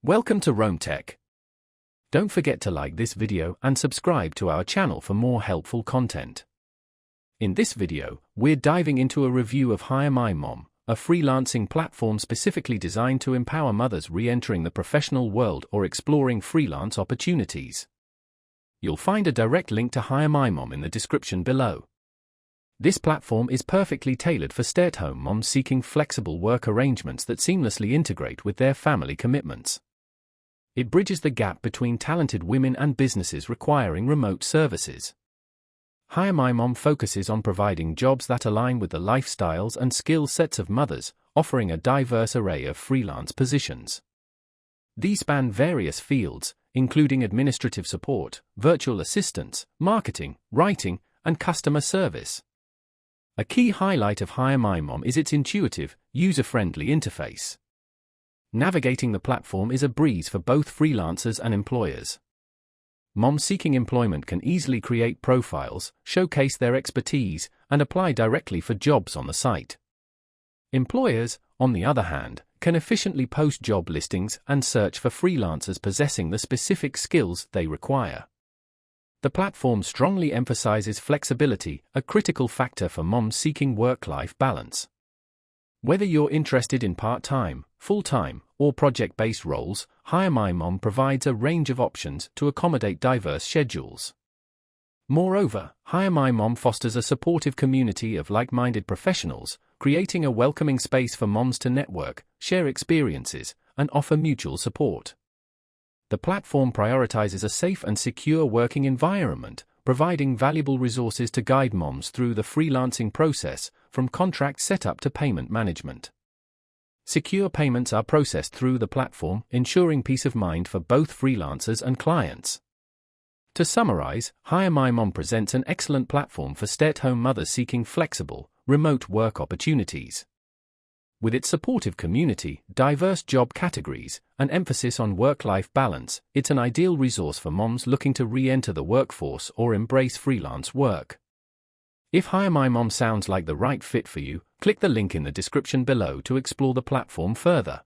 Welcome to Rome Tech. Don't forget to like this video and subscribe to our channel for more helpful content. In this video, we're diving into a review of HireMyMom, a freelancing platform specifically designed to empower mothers re-entering the professional world or exploring freelance opportunities. You'll find a direct link to HireMyMom in the description below. This platform is perfectly tailored for stay-at-home moms seeking flexible work arrangements that seamlessly integrate with their family commitments. It bridges the gap between talented women and businesses requiring remote services. HireMyMom focuses on providing jobs that align with the lifestyles and skill sets of mothers, offering a diverse array of freelance positions. These span various fields, including administrative support, virtual assistance, marketing, writing, and customer service. A key highlight of HireMyMom is its intuitive, user-friendly interface. Navigating the platform is a breeze for both freelancers and employers. Moms seeking employment can easily create profiles, showcase their expertise, and apply directly for jobs on the site. Employers, on the other hand, can efficiently post job listings and search for freelancers possessing the specific skills they require. The platform strongly emphasizes flexibility, a critical factor for moms seeking work-life balance. Whether you're interested in part-time, full-time, or project-based roles, HireMyMom provides a range of options to accommodate diverse schedules. Moreover, HireMyMom fosters a supportive community of like-minded professionals, creating a welcoming space for moms to network, share experiences, and offer mutual support. The platform prioritizes a safe and secure working environment, providing valuable resources to guide moms through the freelancing process, from contract setup to payment management. Secure payments are processed through the platform, ensuring peace of mind for both freelancers and clients. To summarize, HireMyMom presents an excellent platform for stay-at-home mothers seeking flexible, remote work opportunities. With its supportive community, diverse job categories, and emphasis on work-life balance, it's an ideal resource for moms looking to re-enter the workforce or embrace freelance work. If HireMyMom sounds like the right fit for you, click the link in the description below to explore the platform further.